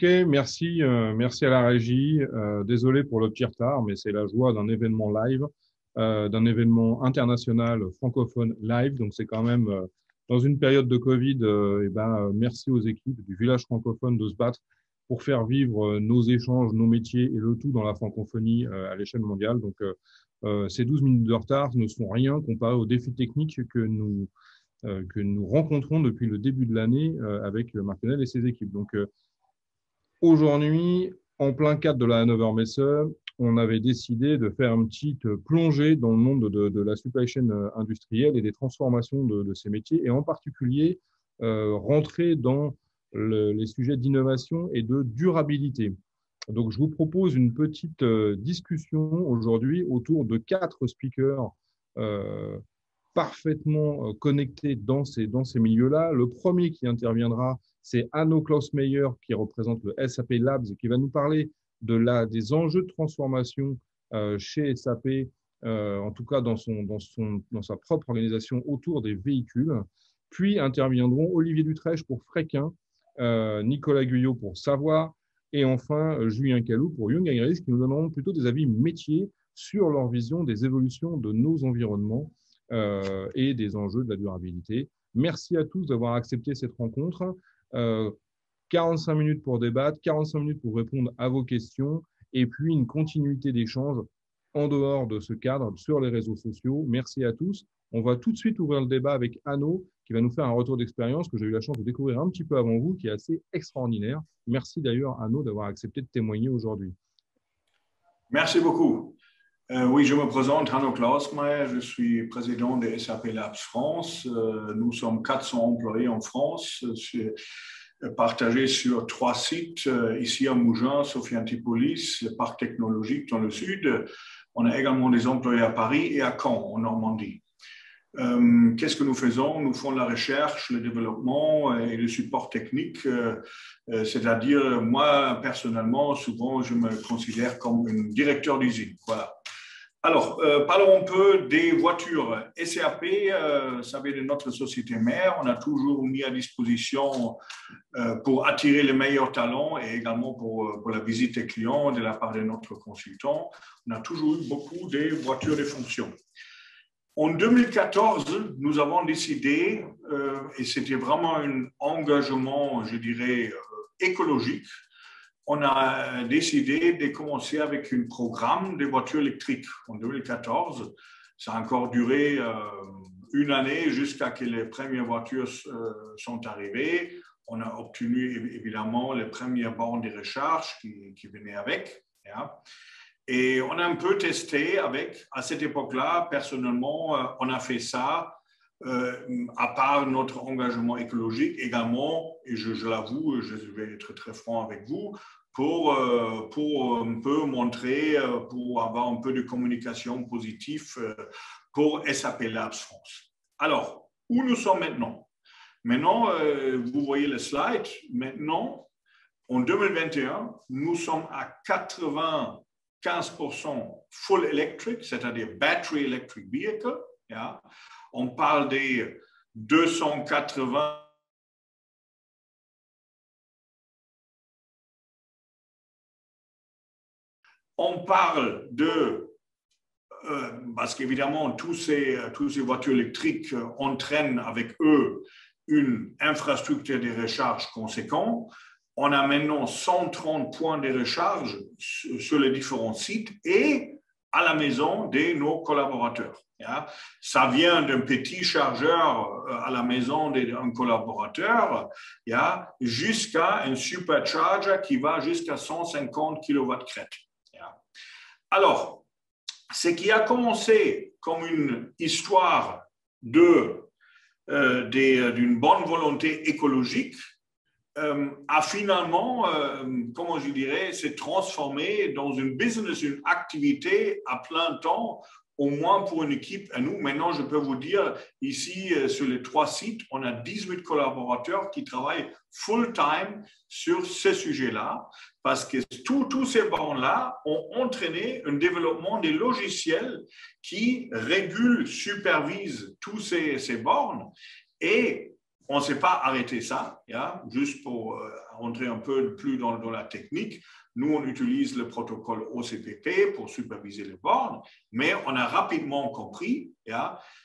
Ok, merci, merci à la régie. Désolé pour le petit retard, mais c'est la joie d'un événement live, d'un événement international francophone live. Donc c'est quand même dans une période de Covid, merci aux équipes du village francophone de se battre pour faire vivre nos échanges, nos métiers et le tout dans la francophonie à l'échelle mondiale. Donc ces 12 minutes de retard ne sont rien comparé aux défis techniques que nous rencontrons depuis le début de l'année avec Marc-Lionel et ses équipes. Donc aujourd'hui, en plein cadre de la Hannover Messe, on avait décidé de faire une petite plongée dans le monde de la supply chain industrielle et des transformations de ces métiers, et en particulier rentrer dans les sujets d'innovation et de durabilité. Donc, je vous propose une petite discussion aujourd'hui autour de 4 speakers euh, parfaitement connectés dans ces milieux-là. Le premier qui interviendra, c'est Hanno Klaus Meyer, qui représente le SAP Labs, et qui va nous parler des enjeux de transformation chez SAP, en tout cas dans sa propre organisation autour des véhicules. Puis interviendront Olivier Dutrèche pour Fréquin, Nicolas Guyot pour Savoir, et enfin Julien Callou pour Young Agris, qui nous donneront plutôt des avis métiers sur leur vision des évolutions de nos environnements et des enjeux de la durabilité. Merci à tous d'avoir accepté cette rencontre. 45 minutes pour débattre, 45 minutes pour répondre à vos questions, et puis une continuité d'échange en dehors de ce cadre sur les réseaux sociaux. Merci à tous. On va tout de suite ouvrir le débat avec Hanno, qui va nous faire un retour d'expérience que j'ai eu la chance de découvrir un petit peu avant vous, qui est assez extraordinaire. Merci d'ailleurs, Hanno, d'avoir accepté de témoigner aujourd'hui. Merci beaucoup. Oui, je me présente, Hanno Klaus Meyer, je suis président de SAP Labs France. Nous sommes 400 employés en France, partagés sur 3 sites, ici à Mougins, Sophie Antipolis, le parc technologique dans le sud. On a également des employés à Paris et à Caen, en Normandie. Qu'est-ce que nous faisons? Nous faisons la recherche, le développement et le support technique. C'est-à-dire, moi, personnellement, souvent, je me considère comme un directeur d'usine. Voilà. Alors, parlons un peu des voitures. SAP, ça vient de notre société mère. On a toujours mis à disposition pour attirer les meilleurs talents et également pour la visite des clients de la part de notre consultant. On a toujours eu beaucoup de voitures de fonction. En 2014, nous avons décidé, et c'était vraiment un engagement, je dirais, écologique, on a décidé de commencer avec un programme de voitures électriques en 2014. Ça a encore duré une année jusqu'à ce que les premières voitures sont arrivées. On a obtenu évidemment les premières bornes de recharge qui venaient avec. Et on a un peu testé avec, à cette époque-là, personnellement, on a fait ça, à part notre engagement écologique également, et je l'avoue, je vais être très franc avec vous, pour un peu montrer, pour avoir un peu de communication positive pour SAP Labs France. Alors, où nous sommes maintenant? Maintenant, vous voyez le slide, maintenant, en 2021, nous sommes à 95% full electric, c'est-à-dire battery electric vehicle. Yeah. On parle des 280 on parle de parce qu'évidemment, tous ces voitures électriques entraînent avec eux une infrastructure de recharge conséquente. On a maintenant 130 points de recharge sur les différents sites et à la maison de nos collaborateurs. Ça vient d'un petit chargeur à la maison d'un collaborateur jusqu'à un supercharger qui va jusqu'à 150 kW crête. Alors, ce qui a commencé comme une histoire d'une bonne volonté écologique a finalement, comment je dirais, s'est transformé dans une business, une activité à plein temps, au moins pour une équipe. Et nous, maintenant, je peux vous dire, ici, sur les 3 sites, on a 18 collaborateurs qui travaillent full-time sur ce sujet-là, parce que tous ces bornes-là ont entraîné un développement des logiciels qui régulent, supervisent tous ces bornes. Et on ne s'est pas arrêté ça, juste pour rentrer un peu plus dans la technique. Nous, on utilise le protocole OCPP pour superviser les bornes, mais on a rapidement compris,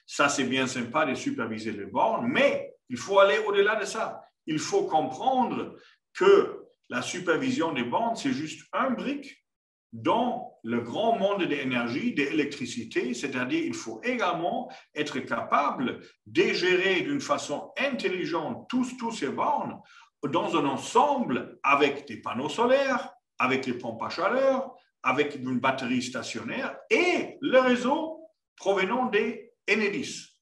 ça c'est bien sympa de superviser les bornes, mais il faut aller au-delà de ça. Il faut comprendre que la supervision des bornes, c'est juste un brique dans le grand monde de l'énergie, de l'électricité, c'est-à-dire il faut également être capable de gérer d'une façon intelligente tous ces bornes dans un ensemble avec des panneaux solaires, avec les pompes à chaleur, avec une batterie stationnaire et le réseau provenant des Enedis.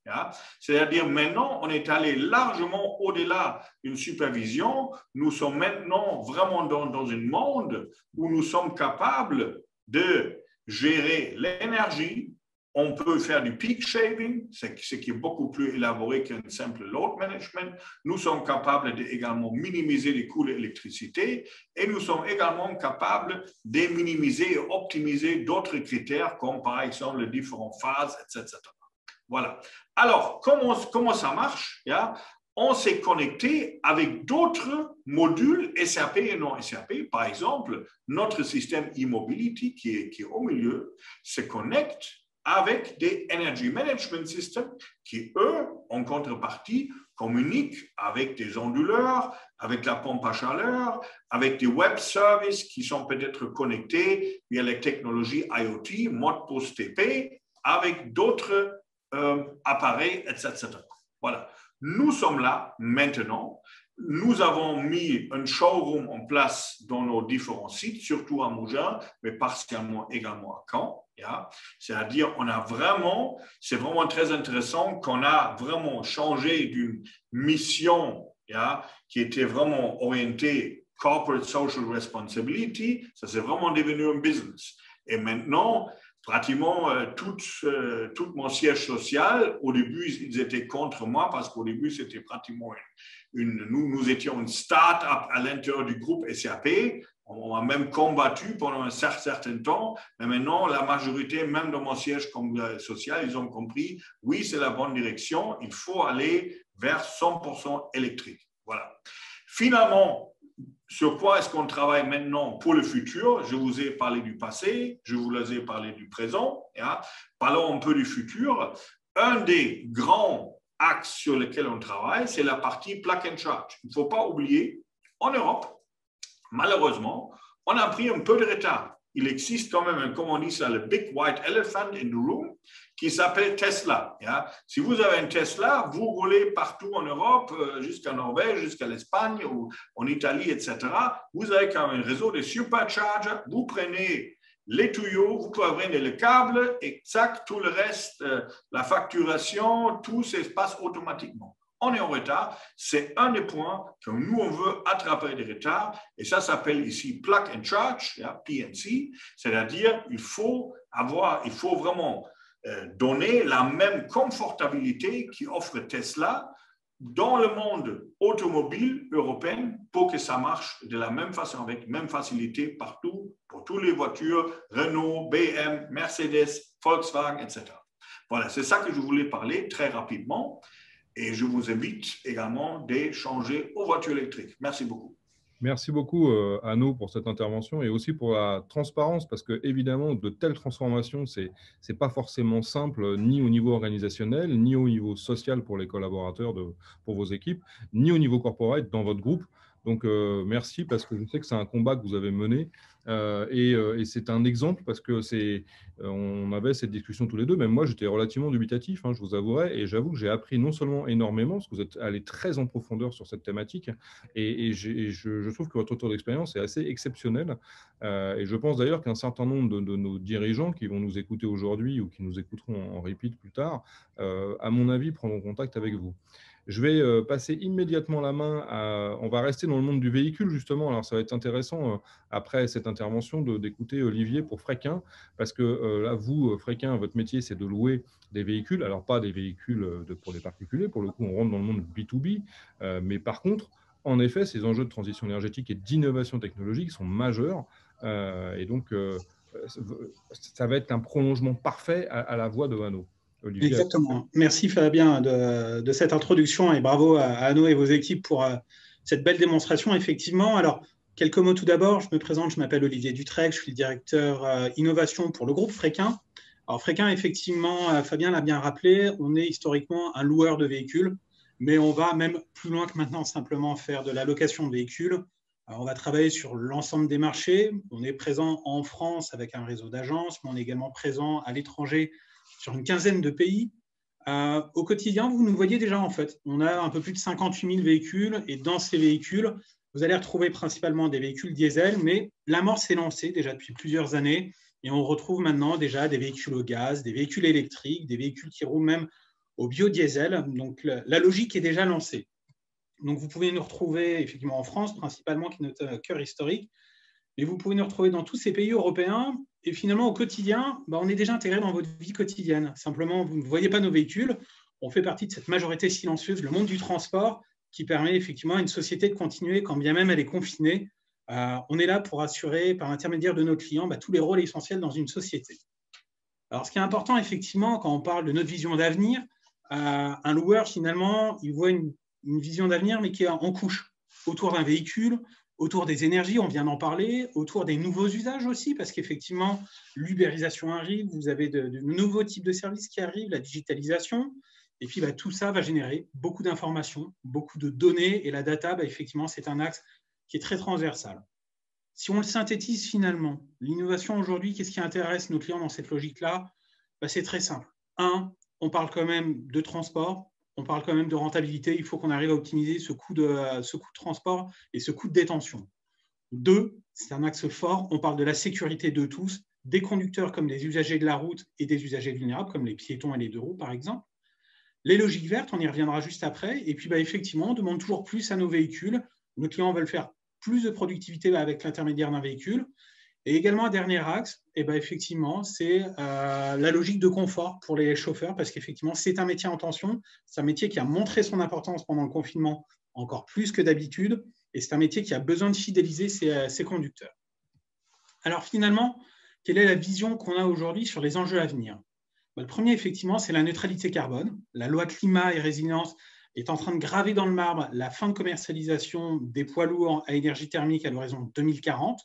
C'est-à-dire maintenant, on est allé largement au-delà d'une supervision. Nous sommes maintenant vraiment dans un monde où nous sommes capables de gérer l'énergie. On peut faire du peak shaving, ce qui est beaucoup plus élaboré qu'un simple load management. Nous sommes capables également minimiser les coûts de l'électricité et nous sommes également capables de minimiser et optimiser d'autres critères comme par exemple les différentes phases, etc. Voilà. Alors, comment ça marche? On s'est connecté avec d'autres modules SAP et non SAP. Par exemple, notre système e-mobility qui est au milieu se connecte avec des Energy Management Systems qui, eux, en contrepartie, communiquent avec des onduleurs, avec la pompe à chaleur, avec des web services qui sont peut-être connectés via les technologies IoT, mode post-TP, avec d'autres appareils, etc. Voilà. Nous sommes là maintenant. Nous avons mis un showroom en place dans nos différents sites, surtout à Mougins, mais partiellement également à Caen. C'est-à-dire, c'est vraiment très intéressant qu'on a vraiment changé d'une mission qui était vraiment orientée corporate social responsibility, ça c'est vraiment devenu un business. Et maintenant, pratiquement tout mon siège social, au début, ils étaient contre moi parce qu'au début, c'était pratiquement nous étions une start-up à l'intérieur du groupe SAP. On a même combattu pendant un certain temps, mais maintenant, la majorité, même dans mon siège social, ils ont compris, oui, c'est la bonne direction, il faut aller vers 100% électrique. Voilà. Finalement, sur quoi est-ce qu'on travaille maintenant pour le futur? Je vous ai parlé du passé, je vous ai parlé du présent. Parlons un peu du futur. Un des grands axes sur lesquels on travaille, c'est la partie plug and charge. Il ne faut pas oublier, en Europe, malheureusement, on a pris un peu de retard. Il existe quand même, comme on dit ça, le big white elephant in the room, qui s'appelle Tesla. Si vous avez un Tesla, vous roulez partout en Europe, jusqu'à Norvège, jusqu'à l'Espagne ou en Italie, etc. Vous avez quand même un réseau de superchargers. Vous prenez les tuyaux, vous prenez le câble et tac, tout le reste, la facturation, tout se passe automatiquement. On est en retard. C'est un des points que nous, on veut attraper des retards. Et ça s'appelle ici plug and charge, PNC. C'est-à-dire, il faut vraiment donner la même confortabilité qu'offre Tesla dans le monde automobile européen pour que ça marche de la même façon, avec la même facilité partout, pour toutes les voitures, Renault, BM, Mercedes, Volkswagen, etc. Voilà, c'est ça que je voulais parler très rapidement. Et je vous invite également de changer aux voitures électriques. Merci beaucoup. Merci beaucoup, Arnaud, pour cette intervention et aussi pour la transparence, parce que évidemment, de telles transformations, c'est pas forcément simple, ni au niveau organisationnel, ni au niveau social pour les collaborateurs, pour vos équipes, ni au niveau corporate dans votre groupe. Donc, merci, parce que je sais que c'est un combat que vous avez mené. Et c'est un exemple parce que on avait cette discussion tous les deux. Même moi, j'étais relativement dubitatif, je vous avouerai. Et j'avoue que j'ai appris non seulement énormément, parce que vous êtes allé très en profondeur sur cette thématique, et je trouve que votre retour d'expérience est assez exceptionnel. Et je pense d'ailleurs qu'un certain nombre de nos dirigeants qui vont nous écouter aujourd'hui ou qui nous écouteront en repeat plus tard, à mon avis, prendront contact avec vous. Je vais passer immédiatement la main on va rester dans le monde du véhicule, justement. Alors, ça va être intéressant, après cette intervention, d'écouter Olivier pour Fréquin, parce que là, vous, Fréquin, votre métier, c'est de louer des véhicules. Alors, pas des véhicules pour les particuliers. Pour le coup, on rentre dans le monde B2B. Mais par contre, en effet, ces enjeux de transition énergétique et d'innovation technologique sont majeurs. Et donc, ça va être un prolongement parfait à la voix de Hanno. Olivier. Exactement. Merci Fabien de cette introduction et bravo à Anno et vos équipes pour cette belle démonstration. Effectivement, alors quelques mots tout d'abord. Je me présente, je m'appelle Olivier Dutrec, je suis le directeur innovation pour le groupe Fréquin. Alors Fréquin, effectivement, Fabien l'a bien rappelé, on est historiquement un loueur de véhicules, mais on va même plus loin que maintenant simplement faire de la location de véhicules. Alors, on va travailler sur l'ensemble des marchés. On est présent en France avec un réseau d'agences, mais on est également présent à l'étranger sur une quinzaine de pays. Au quotidien, vous nous voyez déjà en fait. On a un peu plus de 58 000 véhicules et dans ces véhicules, vous allez retrouver principalement des véhicules diesel, mais l'amorce est lancée déjà depuis plusieurs années et on retrouve maintenant déjà des véhicules au gaz, des véhicules électriques, des véhicules qui roulent même au biodiesel. Donc la logique est déjà lancée. Donc vous pouvez nous retrouver effectivement en France principalement, qui est notre cœur historique, mais vous pouvez nous retrouver dans tous ces pays européens. Et finalement, au quotidien, on est déjà intégré dans votre vie quotidienne. Simplement, vous ne voyez pas nos véhicules. On fait partie de cette majorité silencieuse, le monde du transport, qui permet effectivement à une société de continuer quand bien même elle est confinée. On est là pour assurer, par l'intermédiaire de nos clients, tous les rôles essentiels dans une société. Alors, ce qui est important, effectivement, quand on parle de notre vision d'avenir, un loueur, finalement, il voit une vision d'avenir, mais qui est en couche, autour d'un véhicule, autour des énergies, on vient d'en parler, autour des nouveaux usages aussi, parce qu'effectivement, l'ubérisation arrive, vous avez de nouveaux types de services qui arrivent, la digitalisation, et puis tout ça va générer beaucoup d'informations, beaucoup de données, et la data, effectivement, c'est un axe qui est très transversal. Si on le synthétise finalement, l'innovation aujourd'hui, qu'est-ce qui intéresse nos clients dans cette logique-là? C'est très simple. Un, on parle quand même de transport, on parle quand même de rentabilité, il faut qu'on arrive à optimiser ce coût de transport et ce coût de détention. Deux, c'est un axe fort, on parle de la sécurité de tous, des conducteurs comme des usagers de la route et des usagers vulnérables comme les piétons et les deux roues par exemple. Les logiques vertes, on y reviendra juste après, et puis effectivement, on demande toujours plus à nos véhicules, nos clients veulent faire plus de productivité avec l'intermédiaire d'un véhicule. Et également, un dernier axe, effectivement, c'est la logique de confort pour les chauffeurs, parce qu'effectivement, c'est un métier en tension, c'est un métier qui a montré son importance pendant le confinement encore plus que d'habitude, et c'est un métier qui a besoin de fidéliser ses conducteurs. Alors finalement, quelle est la vision qu'on a aujourd'hui sur les enjeux à venir? Le premier, effectivement, c'est la neutralité carbone. La loi climat et résilience est en train de graver dans le marbre la fin de commercialisation des poids lourds à énergie thermique à l'horizon 2040.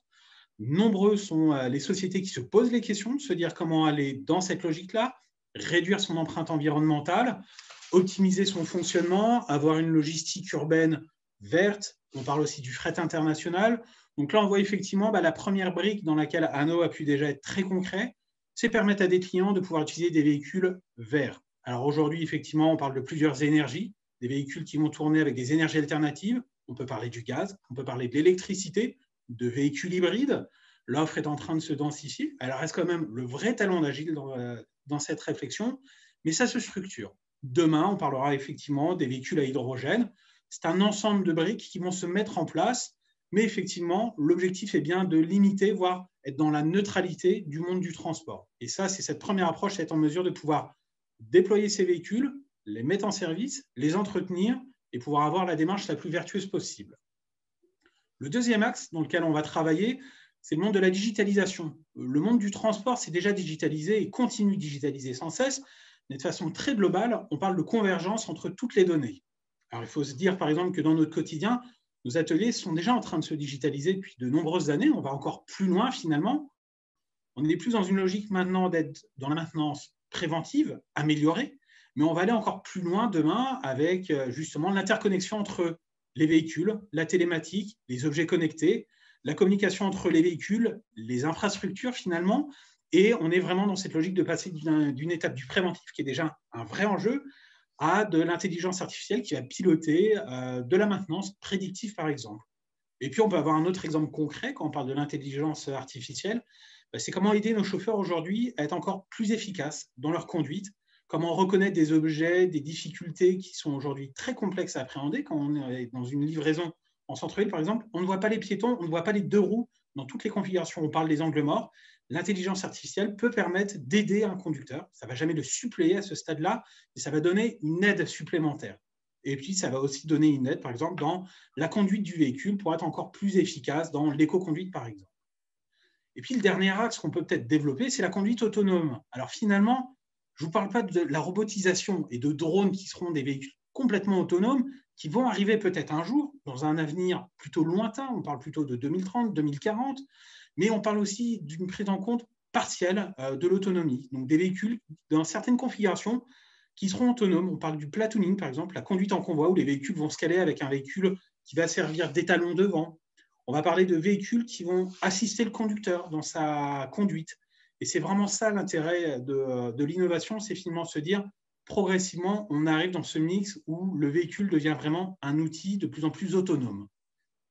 Nombreuses sont les sociétés qui se posent les questions de se dire comment aller dans cette logique-là, réduire son empreinte environnementale, optimiser son fonctionnement, avoir une logistique urbaine verte. On parle aussi du fret international. Donc là, on voit effectivement la première brique dans laquelle Anno a pu déjà être très concret, c'est permettre à des clients de pouvoir utiliser des véhicules verts. Alors aujourd'hui, effectivement, on parle de plusieurs énergies, des véhicules qui vont tourner avec des énergies alternatives. On peut parler du gaz, on peut parler de l'électricité, de véhicules hybrides. L'offre est en train de se densifier. Elle reste quand même le vrai talon d'Achille dans cette réflexion, mais ça se structure. Demain, on parlera effectivement des véhicules à hydrogène. C'est un ensemble de briques qui vont se mettre en place, mais effectivement, l'objectif est bien de limiter, voire être dans la neutralité du monde du transport. Et ça, c'est cette première approche, être en mesure de pouvoir déployer ces véhicules, les mettre en service, les entretenir et pouvoir avoir la démarche la plus vertueuse possible. Le deuxième axe dans lequel on va travailler, c'est le monde de la digitalisation. Le monde du transport s'est déjà digitalisé et continue de digitaliser sans cesse, mais de façon très globale, on parle de convergence entre toutes les données. Alors, il faut se dire, par exemple, que dans notre quotidien, nos ateliers sont déjà en train de se digitaliser depuis de nombreuses années. On va encore plus loin, finalement. On n'est plus dans une logique maintenant d'être dans la maintenance préventive, améliorée, mais on va aller encore plus loin demain avec justement l'interconnexion entre les véhicules, la télématique, les objets connectés, la communication entre les véhicules, les infrastructures finalement, et on est vraiment dans cette logique de passer d'une étape du préventif, qui est déjà un vrai enjeu, à de l'intelligence artificielle qui va piloter de la maintenance prédictive par exemple. Et puis on peut avoir un autre exemple concret quand on parle de l'intelligence artificielle, c'est comment aider nos chauffeurs aujourd'hui à être encore plus efficaces dans leur conduite, comment reconnaître des objets, des difficultés qui sont aujourd'hui très complexes à appréhender quand on est dans une livraison en centre-ville, par exemple. On ne voit pas les piétons, on ne voit pas les deux roues dans toutes les configurations. On parle des angles morts. L'intelligence artificielle peut permettre d'aider un conducteur. Ça ne va jamais le suppléer à ce stade-là, mais ça va donner une aide supplémentaire. Et puis, ça va aussi donner une aide, par exemple, dans la conduite du véhicule pour être encore plus efficace dans l'éco-conduite, par exemple. Et puis, le dernier axe qu'on peut peut-être développer, c'est la conduite autonome. Alors, finalement, Je ne vous parle pas de la robotisation et de drones qui seront des véhicules complètement autonomes, qui vont arriver peut-être un jour, dans un avenir plutôt lointain, on parle plutôt de 2030, 2040, mais on parle aussi d'une prise en compte partielle de l'autonomie, donc des véhicules dans certaines configurations qui seront autonomes. On parle du platooning, par exemple, la conduite en convoi, où les véhicules vont se caler avec un véhicule qui va servir d'étalon devant. On va parler de véhicules qui vont assister le conducteur dans sa conduite. Et c'est vraiment ça l'intérêt de l'innovation, c'est finalement se dire, progressivement, on arrive dans ce mix où le véhicule devient vraiment un outil de plus en plus autonome.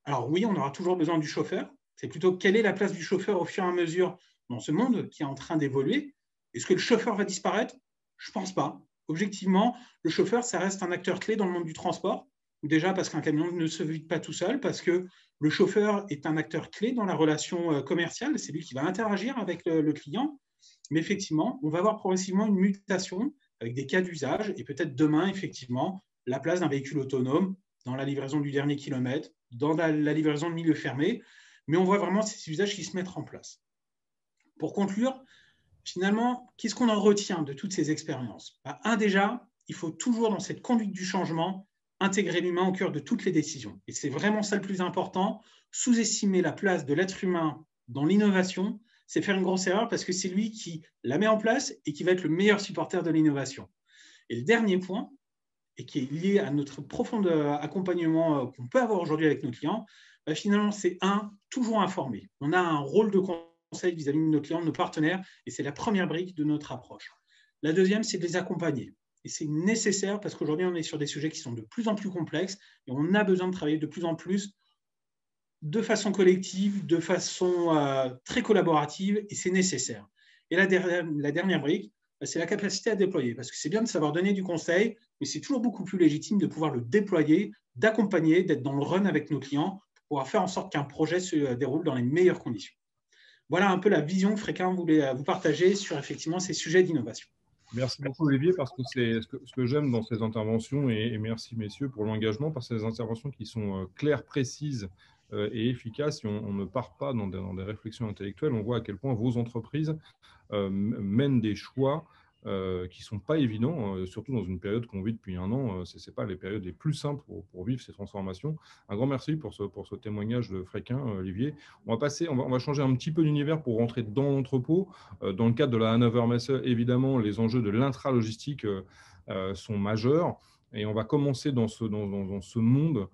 Alors oui, on aura toujours besoin du chauffeur. C'est plutôt quelle est la place du chauffeur au fur et à mesure dans ce monde qui est en train d'évoluer. Est-ce que le chauffeur va disparaître? Je ne pense pas. Objectivement, le chauffeur, ça reste un acteur clé dans le monde du transport. Déjà parce qu'un camion ne se vide pas tout seul, parce que le chauffeur est un acteur clé dans la relation commerciale. C'est lui qui va interagir avec le client. Mais effectivement, on va avoir progressivement une mutation avec des cas d'usage et peut-être demain, effectivement, la place d'un véhicule autonome dans la livraison du dernier kilomètre, dans la livraison de milieu fermé. Mais on voit vraiment ces usages qui se mettent en place. Pour conclure, finalement, qu'est-ce qu'on en retient de toutes ces expériences? Déjà, il faut toujours, dans cette conduite du changement, intégrer l'humain au cœur de toutes les décisions. Et c'est vraiment ça le plus important. Sous-estimer la place de l'être humain dans l'innovation, c'est faire une grosse erreur parce que c'est lui qui la met en place et qui va être le meilleur supporter de l'innovation. Et le dernier point, et qui est lié à notre profond accompagnement qu'on peut avoir aujourd'hui avec nos clients, finalement, c'est toujours informer. On a un rôle de conseil vis-à-vis de nos clients, de nos partenaires, et c'est la première brique de notre approche. La deuxième, c'est de les accompagner. Et c'est nécessaire parce qu'aujourd'hui, on est sur des sujets qui sont de plus en plus complexes et on a besoin de travailler de plus en plus de façon collective, de façon très collaborative, et c'est nécessaire. Et la dernière brique, c'est la capacité à déployer, parce que c'est bien de savoir donner du conseil, mais c'est toujours beaucoup plus légitime de pouvoir le déployer, d'accompagner, d'être dans le run avec nos clients, pour pouvoir faire en sorte qu'un projet se déroule dans les meilleures conditions. Voilà un peu la vision que Fréquin voulait vous partager sur effectivement ces sujets d'innovation. Merci beaucoup Olivier, parce que c'est ce que j'aime dans ces interventions, et merci messieurs pour l'engagement, parce que ces interventions qui sont claires, précises et efficaces. Si on ne part pas dans des réflexions intellectuelles, on voit à quel point vos entreprises mènent des choix qui ne sont pas évidents, surtout dans une période qu'on vit depuis un an. Ce n'est pas les périodes les plus simples pour vivre ces transformations. Un grand merci pour ce témoignage de Fréquin, Olivier. On va changer un petit peu d'univers pour rentrer dans l'entrepôt. Dans le cadre de la Hannover Messe, évidemment, les enjeux de l'intralogistique sont majeurs. Et on va commencer dans ce monde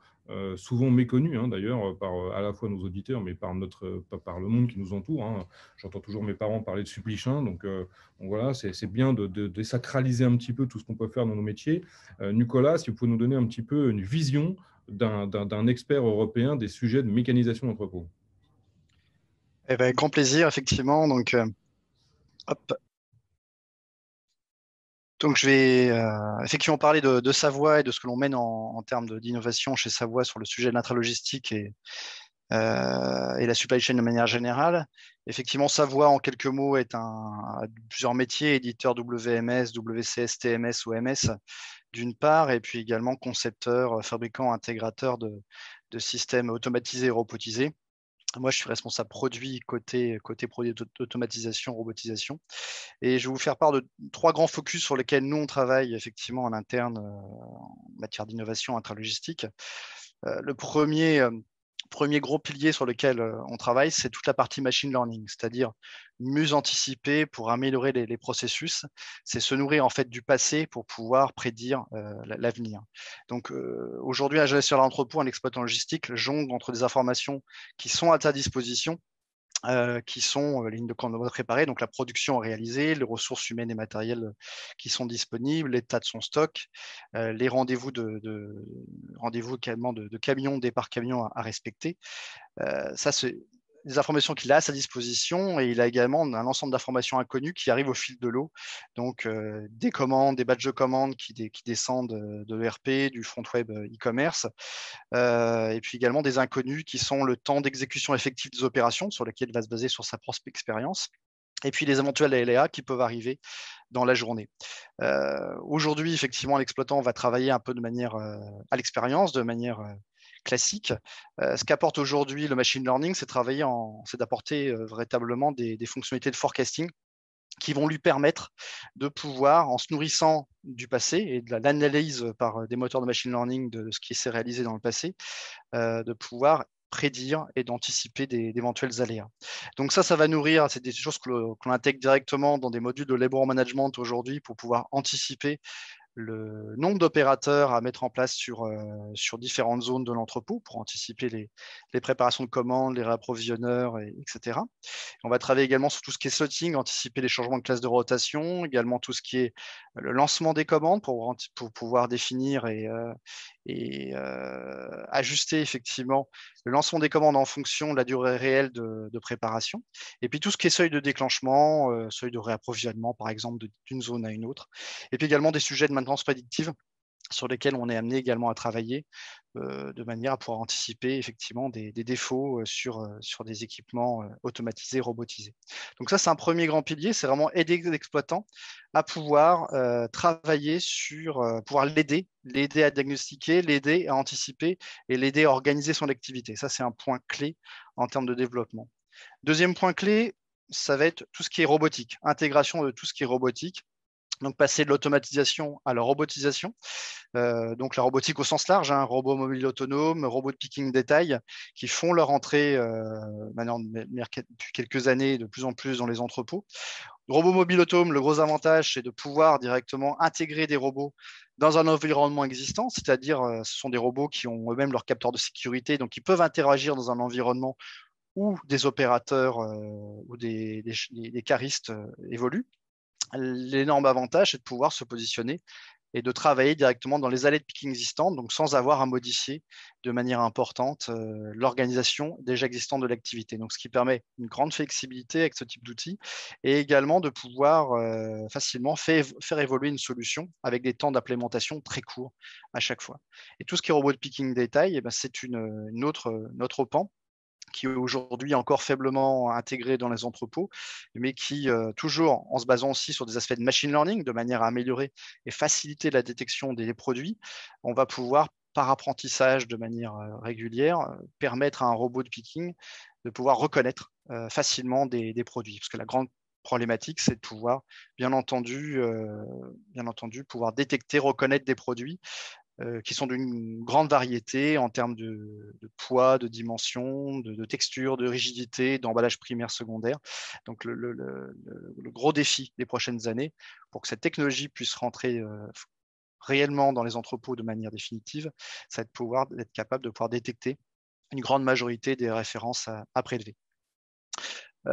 souvent méconnu, d'ailleurs, par à la fois nos auditeurs, mais par le monde qui nous entoure. J'entends toujours mes parents parler de supply chain, donc voilà, c'est bien de désacraliser un petit peu tout ce qu'on peut faire dans nos métiers. Nicolas, si vous pouvez nous donner un petit peu une vision d'un expert européen des sujets de mécanisation d'entrepôt. Eh ben, grand plaisir, effectivement. Donc, je vais effectivement parler de Savoie et de ce que l'on mène en termes d'innovation chez Savoie sur le sujet de l'intralogistique et la supply chain de manière générale. Effectivement, Savoie, en quelques mots, est plusieurs métiers, éditeur WMS, WCS, TMS, OMS, d'une part, et puis également concepteur, fabricant, intégrateur de systèmes automatisés et robotisés. Moi, je suis responsable produit côté produit d'automatisation, robotisation. Et je vais vous faire part de 3 grands focus sur lesquels nous, on travaille effectivement en interne en matière d'innovation intralogistique. Le premier gros pilier sur lequel on travaille, c'est toute la partie machine learning, c'est-à-dire mieux anticiper pour améliorer les processus. C'est se nourrir en fait du passé pour pouvoir prédire l'avenir. Donc aujourd'hui, un gestionnaire d'entrepôt, un exploitant logistique jongle entre des informations qui sont à ta disposition, qui sont les lignes de commande préparées, donc la production réalisée, les ressources humaines et matérielles qui sont disponibles, l'état de son stock, les rendez-vous également de camions, départ camions à respecter. Ça, c'est des informations qu'il a à sa disposition, et il a également un ensemble d'informations inconnues qui arrivent au fil de l'eau. Donc, des commandes, des badges de commandes qui descendent de l'ERP, du front web e-commerce, et puis également des inconnus qui sont le temps d'exécution effective des opérations sur lesquelles il va se baser sur sa propre expérience, et puis les éventuels aléas qui peuvent arriver dans la journée. Aujourd'hui, effectivement, l'exploitant va travailler un peu de manière à l'expérience, de manière classique. Ce qu'apporte aujourd'hui le machine learning, c'est d'apporter véritablement des fonctionnalités de forecasting qui vont lui permettre de pouvoir, en se nourrissant du passé et de l'analyse par des moteurs de machine learning de ce qui s'est réalisé dans le passé, de pouvoir prédire et d'anticiper d'éventuels aléas. Donc ça va nourrir, c'est des choses que l'on intègre directement dans des modules de labor management aujourd'hui pour pouvoir anticiper le nombre d'opérateurs à mettre en place sur différentes zones de l'entrepôt pour anticiper les préparations de commandes, les réapprovisionneurs, etc. On va travailler également sur tout ce qui est slotting, anticiper les changements de classe de rotation, également tout ce qui est le lancement des commandes pour pouvoir définir et ajuster effectivement le lancement des commandes en fonction de la durée réelle de préparation. Et puis tout ce qui est seuil de déclenchement, seuil de réapprovisionnement, par exemple, d'une zone à une autre. Et puis également des sujets de maintenance prédictive sur lesquels on est amené également à travailler de manière à pouvoir anticiper effectivement des défauts sur des équipements automatisés, robotisés. Donc ça, c'est un premier grand pilier, c'est vraiment aider l'exploitant à pouvoir travailler sur, pouvoir l'aider à diagnostiquer, l'aider à anticiper et l'aider à organiser son activité. Ça, c'est un point clé en termes de développement. Deuxième point clé, ça va être tout ce qui est robotique, intégration de tout ce qui est robotique. Donc, passer de l'automatisation à la robotisation. Donc, la robotique au sens large, robots mobiles autonomes, robots de picking détail, qui font leur entrée depuis quelques années de plus en plus dans les entrepôts. Robot mobile autonome, le gros avantage, c'est de pouvoir directement intégrer des robots dans un environnement existant, c'est-à-dire ce sont des robots qui ont eux-mêmes leur capteur de sécurité, donc ils peuvent interagir dans un environnement où des opérateurs ou des caristes évoluent. L'énorme avantage, c'est de pouvoir se positionner et de travailler directement dans les allées de picking existantes, donc sans avoir à modifier de manière importante l'organisation déjà existante de l'activité. Donc, ce qui permet une grande flexibilité avec ce type d'outils et également de pouvoir facilement faire évoluer une solution avec des temps d'implémentation très courts à chaque fois. Et tout ce qui est robot de picking détail, c'est notre pan qui est aujourd'hui encore faiblement intégré dans les entrepôts, mais qui, toujours en se basant aussi sur des aspects de machine learning, de manière à améliorer et faciliter la détection des produits, on va pouvoir, par apprentissage de manière régulière, permettre à un robot de picking de pouvoir reconnaître facilement des produits. Parce que la grande problématique, c'est de pouvoir, bien entendu, pouvoir détecter, reconnaître des produits qui sont d'une grande variété en termes de poids, de dimension, de texture, de rigidité, d'emballage primaire, secondaire. Donc, le gros défi des prochaines années pour que cette technologie puisse rentrer réellement dans les entrepôts de manière définitive, c'est d'être capable de pouvoir détecter une grande majorité des références à prélever.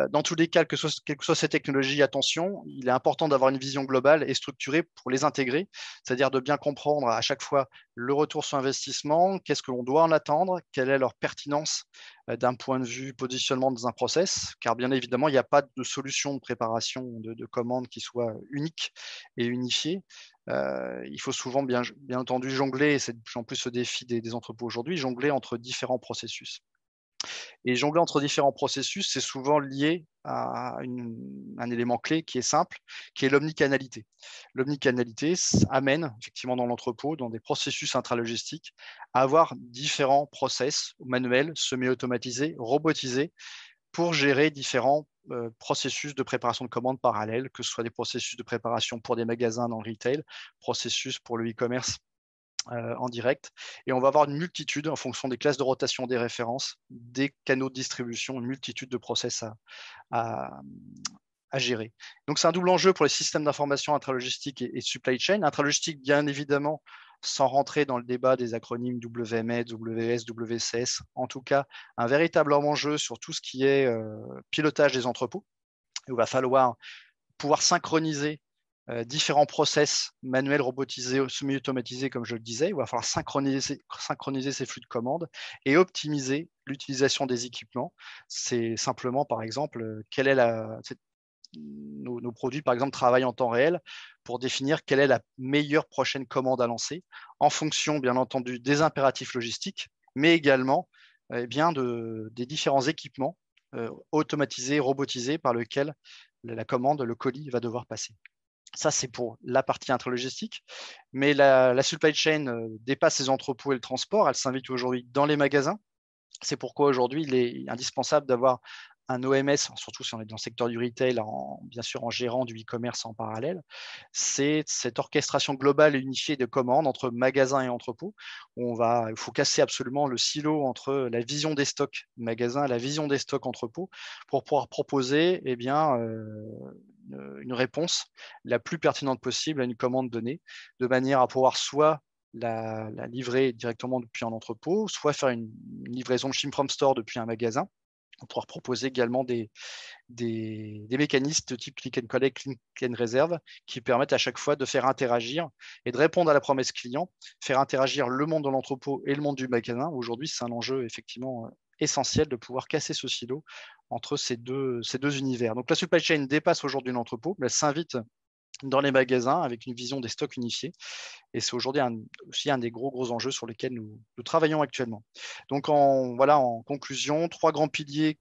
Dans tous les cas, quelle que soit ces technologies, attention, il est important d'avoir une vision globale et structurée pour les intégrer, c'est-à-dire de bien comprendre à chaque fois le retour sur investissement, qu'est-ce que l'on doit en attendre, quelle est leur pertinence d'un point de vue positionnement dans un process, car bien évidemment, il n'y a pas de solution de préparation de commande qui soit unique et unifiée. Il faut souvent, bien entendu, jongler, et c'est de plus en plus ce défi des entrepôts aujourd'hui, jongler entre différents processus. Et jongler entre différents processus, c'est souvent lié à un élément clé qui est simple, qui est l'omnicanalité. L'omnicanalité amène effectivement dans l'entrepôt, dans des processus intralogistiques, à avoir différents process manuels, semi-automatisés, robotisés, pour gérer différents processus de préparation de commandes parallèles, que ce soit des processus de préparation pour des magasins dans le retail, processus pour le e-commerce en direct. Et on va avoir une multitude, en fonction des classes de rotation des références, des canaux de distribution, une multitude de process à gérer. Donc, c'est un double enjeu pour les systèmes d'information intralogistique et supply chain. Intralogistique, bien évidemment, sans rentrer dans le débat des acronymes WMS, WS, WCS, en tout cas, un véritable enjeu sur tout ce qui est pilotage des entrepôts. Il va falloir pouvoir synchroniser différents process manuels, robotisés, semi-automatisés, comme je le disais. Il va falloir synchroniser ces flux de commandes et optimiser l'utilisation des équipements. C'est simplement, par exemple, nos produits, par exemple, travaillent en temps réel pour définir quelle est la meilleure prochaine commande à lancer en fonction, bien entendu, des impératifs logistiques, mais également des différents équipements automatisés, robotisés par lesquels la commande, le colis va devoir passer. Ça, c'est pour la partie intralogistique. Mais la supply chain dépasse les entrepôts et le transport. Elle s'invite aujourd'hui dans les magasins. C'est pourquoi aujourd'hui, il est indispensable d'avoir un OMS, surtout si on est dans le secteur du retail, bien sûr en gérant du e-commerce en parallèle, c'est cette orchestration globale et unifiée de commandes entre magasins et entrepôts. Il faut casser absolument le silo entre la vision des stocks magasins et la vision des stocks entrepôts pour pouvoir proposer une réponse la plus pertinente possible à une commande donnée, de manière à pouvoir soit la livrer directement depuis un entrepôt, soit faire une livraison de ship from store depuis un magasin, pour pouvoir proposer également des mécanismes de type click and collect, click and reserve, qui permettent à chaque fois de faire interagir et de répondre à la promesse client, faire interagir le monde de l'entrepôt et le monde du magasin. Aujourd'hui, c'est un enjeu effectivement essentiel de pouvoir casser ce silo entre ces deux univers. Donc la supply chain dépasse aujourd'hui l'entrepôt, mais elle s'invite dans les magasins avec une vision des stocks unifiés. Et c'est aujourd'hui aussi un des gros enjeux sur lesquels nous travaillons actuellement. Donc, en conclusion, 3 grands piliers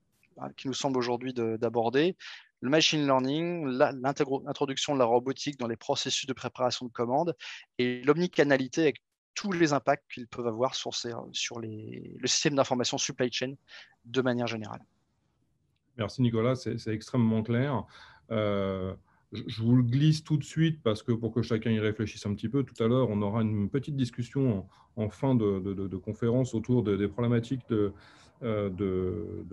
qui nous semblent aujourd'hui d'aborder. Le machine learning, l'introduction de la robotique dans les processus de préparation de commandes et l'omnicanalité avec tous les impacts qu'ils peuvent avoir sur le système d'information supply chain de manière générale. Merci Nicolas, c'est extrêmement clair. Je vous le glisse tout de suite parce que pour que chacun y réfléchisse un petit peu, tout à l'heure, on aura une petite discussion en fin de conférence autour des problématiques de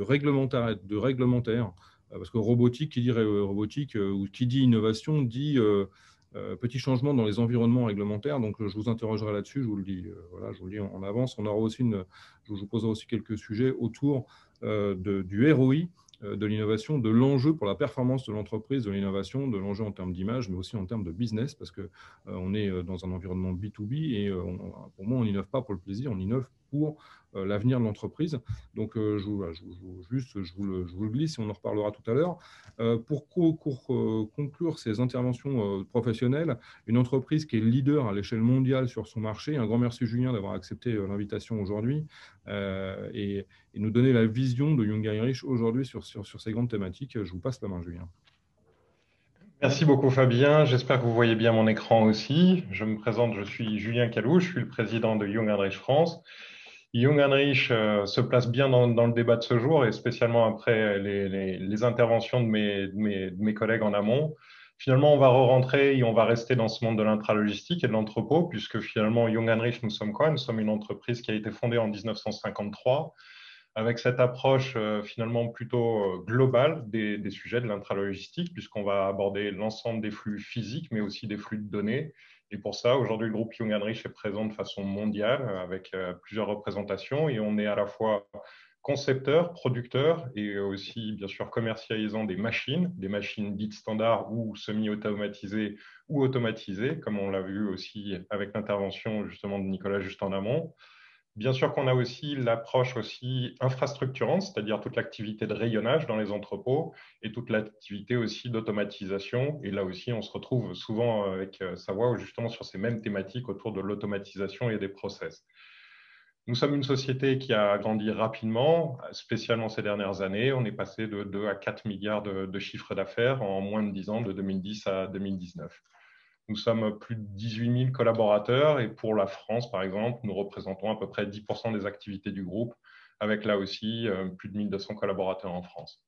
réglementaire. Parce que robotique, qui dit robotique ou qui dit innovation, dit petit changement dans les environnements réglementaires. Donc, je vous interrogerai là-dessus, je vous le dis, voilà, je vous le dis en avance. On aura aussi je vous poserai aussi quelques sujets autour du ROI, de l'innovation, de l'enjeu pour la performance de l'entreprise, de l'innovation, de l'enjeu en termes d'image, mais aussi en termes de business, parce qu'on est dans un environnement B2B et pour moi, on n'innove pas pour le plaisir, on innove pour l'avenir de l'entreprise. Donc, je vous le glisse et on en reparlera tout à l'heure. Pour conclure ces interventions professionnelles, une entreprise qui est leader à l'échelle mondiale sur son marché, un grand merci Julien d'avoir accepté l'invitation aujourd'hui et nous donner la vision de Young Irish aujourd'hui sur ces grandes thématiques. Je vous passe la main, Julien. Merci beaucoup Fabien, j'espère que vous voyez bien mon écran aussi. Je me présente, je suis Julien Calou, je suis le président de Young Irish France. Young Irish se place bien dans le débat de ce jour et spécialement après les interventions de mes collègues en amont. Finalement, on va re-rentrer et on va rester dans ce monde de l'intralogistique et de l'entrepôt, puisque finalement, Young Irish, nous sommes quoi? Nous sommes une entreprise qui a été fondée en 1953, avec cette approche finalement plutôt globale des sujets de l'intralogistique, puisqu'on va aborder l'ensemble des flux physiques, mais aussi des flux de données. Et pour ça, aujourd'hui, le groupe Young Irish est présent de façon mondiale, avec plusieurs représentations, et on est à la fois concepteur, producteur et aussi, bien sûr, commercialisant des machines dites standards ou semi-automatisées ou automatisées, comme on l'a vu aussi avec l'intervention justement de Nicolas juste en amont. Bien sûr qu'on a aussi l'approche aussi infrastructurante, c'est-à-dire toute l'activité de rayonnage dans les entrepôts et toute l'activité aussi d'automatisation. Et là aussi, on se retrouve souvent avec Savoie justement sur ces mêmes thématiques autour de l'automatisation et des process. Nous sommes une société qui a grandi rapidement, spécialement ces dernières années. On est passé de 2 à 4 milliards de chiffre d'affaires en moins de 10 ans, de 2010 à 2019. Nous sommes plus de 18 000 collaborateurs et pour la France, par exemple, nous représentons à peu près 10% des activités du groupe, avec là aussi plus de 1 200 collaborateurs en France.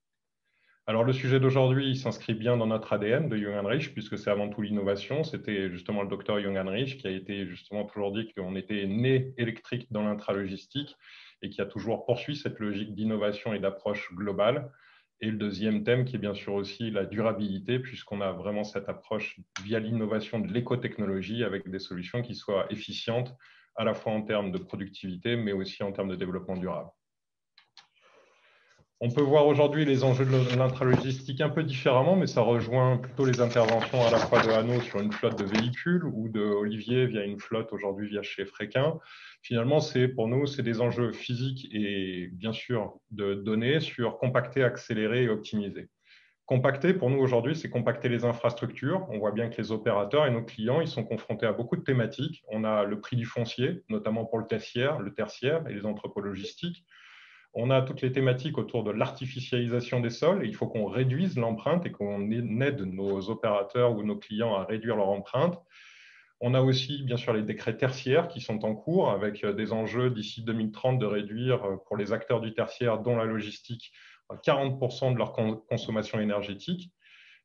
Alors, le sujet d'aujourd'hui s'inscrit bien dans notre ADN de Young Irish, puisque c'est avant tout l'innovation. C'était justement le docteur Young Irish qui a été justement toujours dit qu'on était né électrique dans l'intralogistique et qui a toujours poursuivi cette logique d'innovation et d'approche globale. Et le deuxième thème qui est bien sûr aussi la durabilité, puisqu'on a vraiment cette approche via l'innovation de l'écotechnologie avec des solutions qui soient efficientes à la fois en termes de productivité, mais aussi en termes de développement durable. On peut voir aujourd'hui les enjeux de l'intralogistique un peu différemment, mais ça rejoint plutôt les interventions à la fois de Hanno sur une flotte de véhicules ou de Olivier via une flotte aujourd'hui via chez Fréquin. Finalement, pour nous, c'est des enjeux physiques et bien sûr de données sur compacter, accélérer et optimiser. Compacter, pour nous aujourd'hui, c'est compacter les infrastructures. On voit bien que les opérateurs et nos clients, ils sont confrontés à beaucoup de thématiques. On a le prix du foncier, notamment pour le tertiaire et les entrepôts logistiques. On a toutes les thématiques autour de l'artificialisation des sols. Il faut qu'on réduise l'empreinte et qu'on aide nos opérateurs ou nos clients à réduire leur empreinte. On a aussi, bien sûr, les décrets tertiaires qui sont en cours avec des enjeux d'ici 2030 de réduire pour les acteurs du tertiaire, dont la logistique, 40% de leur consommation énergétique.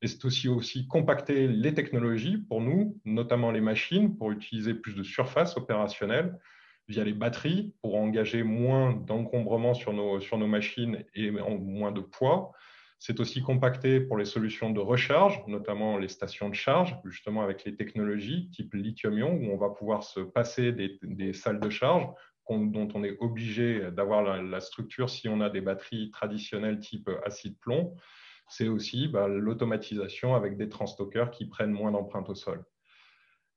Et c'est aussi compacter les technologies pour nous, notamment les machines, pour utiliser plus de surface opérationnelle via les batteries, pour engager moins d'encombrement sur nos machines et moins de poids. C'est aussi compacté pour les solutions de recharge, notamment les stations de charge, justement avec les technologies type lithium-ion, où on va pouvoir se passer des salles de charge dont on est obligé d'avoir la structure si on a des batteries traditionnelles type acide-plomb. C'est aussi l'automatisation avec des transstockers qui prennent moins d'empreintes au sol.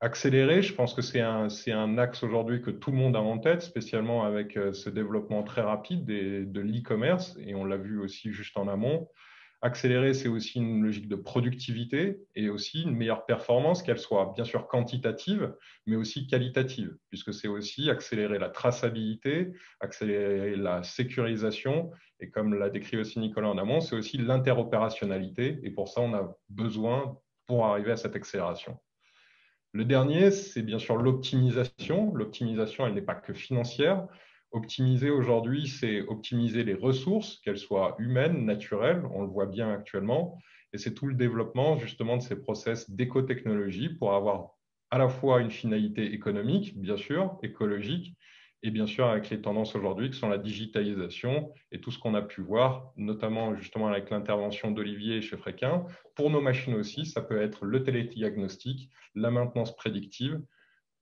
Accélérer, je pense que c'est un axe aujourd'hui que tout le monde a en tête, spécialement avec ce développement très rapide de l'e-commerce, et on l'a vu aussi juste en amont. Accélérer, c'est aussi une logique de productivité et aussi une meilleure performance, qu'elle soit bien sûr quantitative, mais aussi qualitative, puisque c'est aussi accélérer la traçabilité, accélérer la sécurisation, et comme l'a décrit aussi Nicolas en amont, c'est aussi l'interopérationnalité, et pour ça, on a besoin pour arriver à cette accélération. Le dernier, c'est bien sûr l'optimisation. L'optimisation, elle n'est pas que financière. Optimiser aujourd'hui, c'est optimiser les ressources, qu'elles soient humaines, naturelles, on le voit bien actuellement, et c'est tout le développement justement de ces process d'écotechnologie pour avoir à la fois une finalité économique, bien sûr, écologique, et bien sûr avec les tendances aujourd'hui qui sont la digitalisation et tout ce qu'on a pu voir, notamment justement avec l'intervention d'Olivier chez Fréquin. Pour nos machines aussi, ça peut être le télédiagnostic, la maintenance prédictive,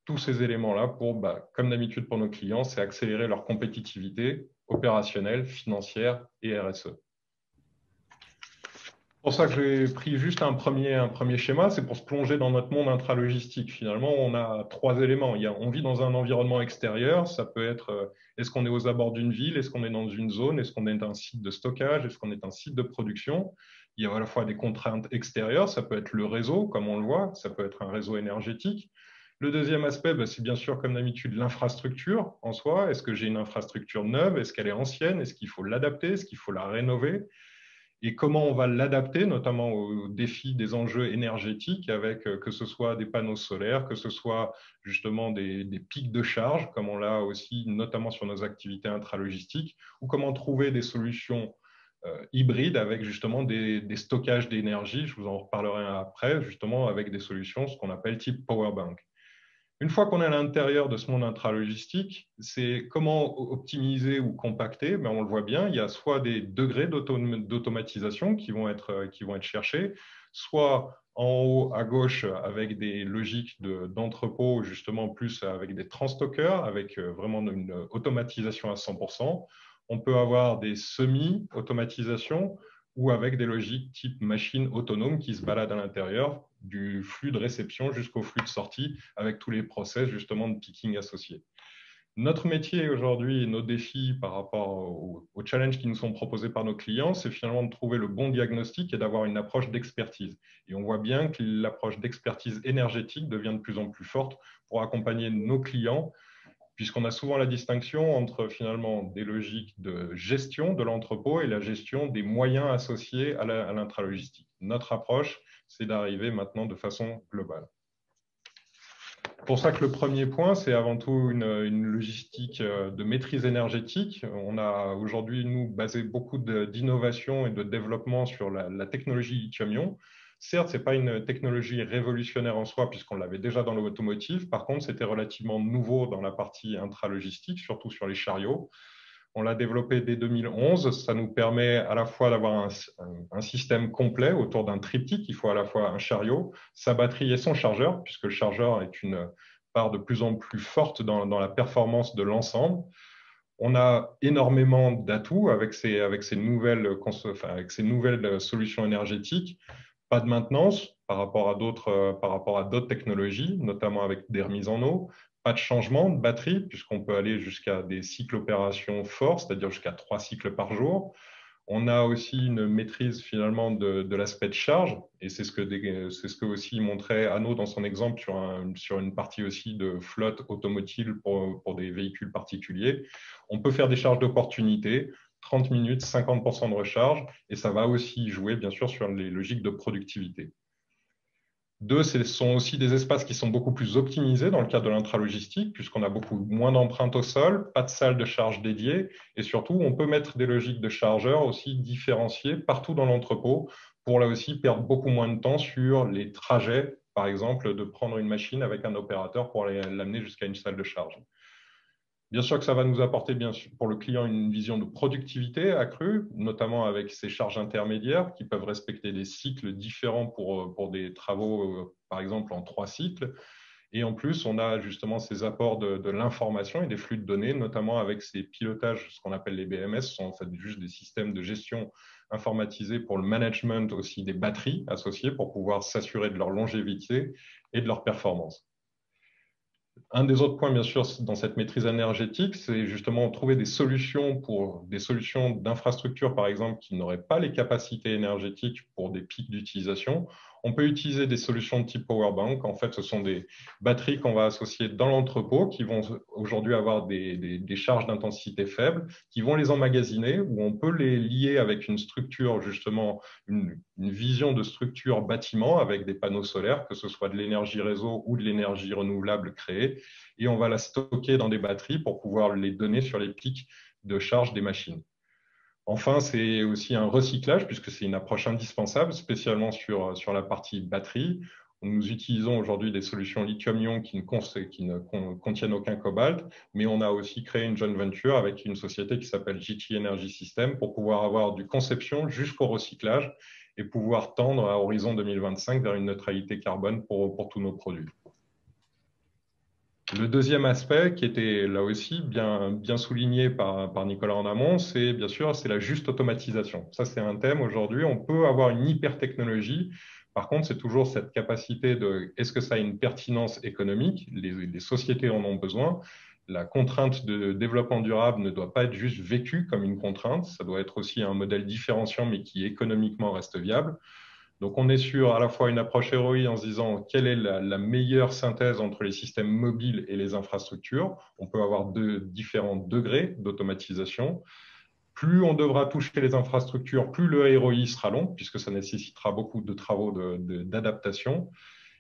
tous ces éléments-là pour, comme d'habitude pour nos clients, c'est accélérer leur compétitivité opérationnelle, financière et RSE. C'est pour ça que j'ai pris juste un premier schéma, c'est pour se plonger dans notre monde intralogistique. Finalement, on a trois éléments. On vit dans un environnement extérieur, ça peut être est-ce qu'on est aux abords d'une ville, est-ce qu'on est dans une zone, est-ce qu'on est un site de stockage, est-ce qu'on est un site de production. Il y a à la fois des contraintes extérieures, ça peut être le réseau, comme on le voit, ça peut être un réseau énergétique. Le deuxième aspect, c'est bien sûr, comme d'habitude, l'infrastructure en soi. Est-ce que j'ai une infrastructure neuve? Est-ce qu'elle est ancienne? Est-ce qu'il faut l'adapter? Est-ce qu'il faut la rénover? Et comment on va l'adapter, notamment aux défis des enjeux énergétiques, avec que ce soit des panneaux solaires, que ce soit justement des pics de charge, comme on l'a aussi notamment sur nos activités intralogistiques, ou comment trouver des solutions hybrides avec justement des stockages d'énergie. Je vous en reparlerai après, justement avec des solutions, ce qu'on appelle type power bank. Une fois qu'on est à l'intérieur de ce monde intralogistique, c'est comment optimiser ou compacter. On le voit bien, il y a soit des degrés d'automatisation qui vont être cherchés, soit en haut à gauche avec des logiques d'entrepôt, justement plus avec des transstockers, avec vraiment une automatisation à 100%. On peut avoir des semi-automatisations ou avec des logiques type machine autonome qui se baladent à l'intérieur du flux de réception jusqu'au flux de sortie avec tous les process justement de picking associés. Notre métier aujourd'hui et nos défis par rapport aux challenges qui nous sont proposés par nos clients, c'est finalement de trouver le bon diagnostic et d'avoir une approche d'expertise. Et on voit bien que l'approche d'expertise énergétique devient de plus en plus forte pour accompagner nos clients, puisqu'on a souvent la distinction entre finalement des logiques de gestion de l'entrepôt et la gestion des moyens associés à l'intralogistique. Notre approche, c'est d'arriver maintenant de façon globale. C'est pour ça que le premier point, c'est avant tout une logistique de maîtrise énergétique. On a aujourd'hui, nous, basé beaucoup d'innovation et de développement sur la technologie lithium-ion. Certes, ce n'est pas une technologie révolutionnaire en soi, puisqu'on l'avait déjà dans l'automotive. Par contre, c'était relativement nouveau dans la partie intralogistique, surtout sur les chariots. On l'a développé dès 2011. Ça nous permet à la fois d'avoir un système complet autour d'un triptyque. Il faut à la fois un chariot, sa batterie et son chargeur, puisque le chargeur est une part de plus en plus forte dans la performance de l'ensemble. On a énormément d'atouts avec ces nouvelles solutions énergétiques. Pas de maintenance par rapport à d'autres technologies, notamment avec des remises en eau. Pas de changement de batterie, puisqu'on peut aller jusqu'à des cycles opération forts, c'est-à-dire jusqu'à 3 cycles par jour. On a aussi une maîtrise finalement de l'aspect de charge, et c'est ce que aussi montrait Anno dans son exemple sur une partie aussi de flotte automotive pour des véhicules particuliers. On peut faire des charges d'opportunité, 30 minutes, 50% de recharge, et ça va aussi jouer bien sûr sur les logiques de productivité. Deux, ce sont aussi des espaces qui sont beaucoup plus optimisés dans le cadre de l'intralogistique, puisqu'on a beaucoup moins d'empreintes au sol, pas de salle de charge dédiée, et surtout, on peut mettre des logiques de chargeurs aussi différenciées partout dans l'entrepôt pour là aussi perdre beaucoup moins de temps sur les trajets, par exemple, de prendre une machine avec un opérateur pour l'amener jusqu'à une salle de charge. Bien sûr que ça va nous apporter, bien sûr, pour le client, une vision de productivité accrue, notamment avec ces charges intermédiaires qui peuvent respecter des cycles différents pour des travaux, par exemple, en 3 cycles. Et en plus, on a justement ces apports de l'information et des flux de données, notamment avec ces pilotages, ce qu'on appelle les BMS, ce sont en fait juste des systèmes de gestion informatisés pour le management aussi des batteries associées pour pouvoir s'assurer de leur longévité et de leur performance. Un des autres points, bien sûr, dans cette maîtrise énergétique, c'est justement trouver des solutions pour des solutions d'infrastructure, par exemple, qui n'auraient pas les capacités énergétiques pour des pics d'utilisation. On peut utiliser des solutions de type powerbank. En fait, ce sont des batteries qu'on va associer dans l'entrepôt qui vont aujourd'hui avoir des charges d'intensité faible, qui vont les emmagasiner, où on peut les lier avec une structure, justement, une vision de structure bâtiment avec des panneaux solaires, que ce soit de l'énergie réseau ou de l'énergie renouvelable créée, et on va la stocker dans des batteries pour pouvoir les donner sur les pics de charge des machines. Enfin, c'est aussi un recyclage, puisque c'est une approche indispensable, spécialement sur la partie batterie. Nous utilisons aujourd'hui des solutions lithium-ion qui ne contiennent aucun cobalt, mais on a aussi créé une joint venture avec une société qui s'appelle GT Energy System pour pouvoir avoir du conception jusqu'au recyclage et pouvoir tendre à horizon 2025 vers une neutralité carbone pour tous nos produits. Le deuxième aspect, qui était là aussi bien souligné par Nicolas en amont, c'est bien sûr la juste automatisation. Ça, c'est un thème aujourd'hui. On peut avoir une hyper-technologie. Par contre, c'est toujours cette capacité de est-ce que ça a une pertinence économique? Les sociétés en ont besoin. La contrainte de développement durable ne doit pas être juste vécue comme une contrainte. Ça doit être aussi un modèle différenciant, mais qui économiquement reste viable. Donc, on est sur à la fois une approche ROI en se disant quelle est la meilleure synthèse entre les systèmes mobiles et les infrastructures. On peut avoir différents degrés d'automatisation. Plus on devra toucher les infrastructures, plus le ROI sera long, puisque ça nécessitera beaucoup de travaux d'adaptation.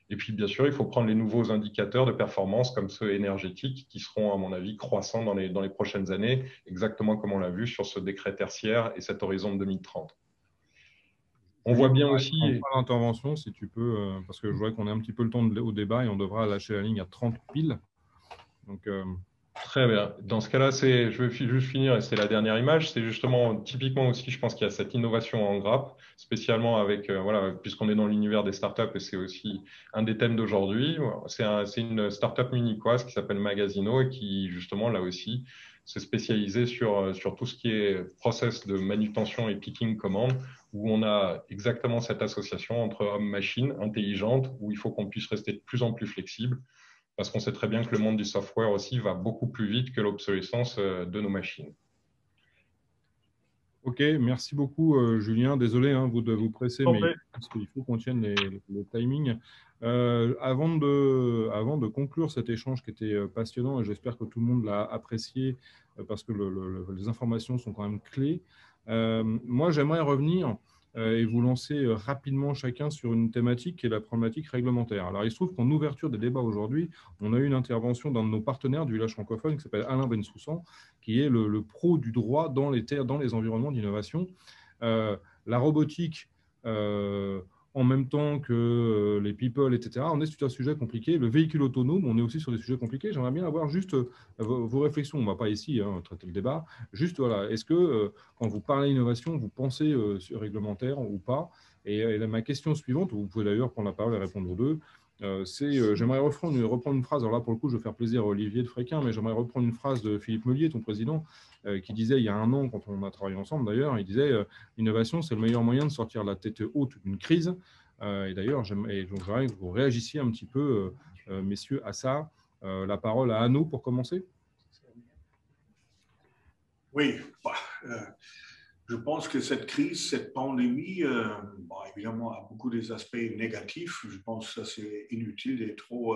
Et puis, bien sûr, il faut prendre les nouveaux indicateurs de performance comme ceux énergétiques qui seront, à mon avis, croissants dans les prochaines années, exactement comme on l'a vu sur ce décret tertiaire et cet horizon de 2030. On voit bien aussi… L'intervention, si tu peux, parce que je vois qu'on a un petit peu le temps au débat et on devra lâcher la ligne à 30 piles. Donc, très bien. Dans ce cas-là, je vais juste finir, et c'est la dernière image. C'est justement, typiquement aussi, je pense qu'il y a cette innovation en grappe, spécialement avec, voilà, puisqu'on est dans l'univers des startups et c'est aussi un des thèmes d'aujourd'hui. C'est une startup munichoise qui s'appelle Magazino et qui, justement, là aussi, s'est spécialisée sur tout ce qui est process de manutention et picking commande, où on a exactement cette association entre homme-machine intelligente, où il faut qu'on puisse rester de plus en plus flexible, parce qu'on sait très bien que le monde du software aussi va beaucoup plus vite que l'obsolescence de nos machines. Ok, merci beaucoup Julien. Désolé vous de vous presser, mais parce qu'il faut qu'on tienne les timings. Avant de conclure cet échange qui était passionnant, et j'espère que tout le monde l'a apprécié, parce que les informations sont quand même clés, moi j'aimerais revenir et vous lancer rapidement chacun sur une thématique qui est la problématique réglementaire. Alors, il se trouve qu'en ouverture des débats aujourd'hui, on a eu une intervention d'un de nos partenaires du village francophone qui s'appelle Alain Bensoussan, qui est le pro du droit dans les environnements d'innovation. La robotique, en même temps que les people, etc. On est sur un sujet compliqué. Le véhicule autonome, on est aussi sur des sujets compliqués. J'aimerais bien avoir juste vos réflexions. On ne va pas ici traiter le débat. Juste, voilà, est-ce que quand vous parlez innovation, vous pensez sur réglementaire ou pas? Et ma question suivante, vous pouvez d'ailleurs prendre la parole et répondre aux deux, j'aimerais reprendre une phrase. Alors là, pour le coup, je vais faire plaisir à Olivier de Fréquin, mais j'aimerais reprendre une phrase de Philippe Meullier, ton président, qui disait il y a un an, quand on a travaillé ensemble d'ailleurs, il disait l'innovation, c'est le meilleur moyen de sortir la tête haute d'une crise. Et d'ailleurs, j'aimerais que vous réagissiez un petit peu, messieurs, à ça. La parole à Anno pour commencer. Oui, je pense que cette crise, cette pandémie, évidemment, a beaucoup des aspects négatifs. Je pense que c'est inutile de trop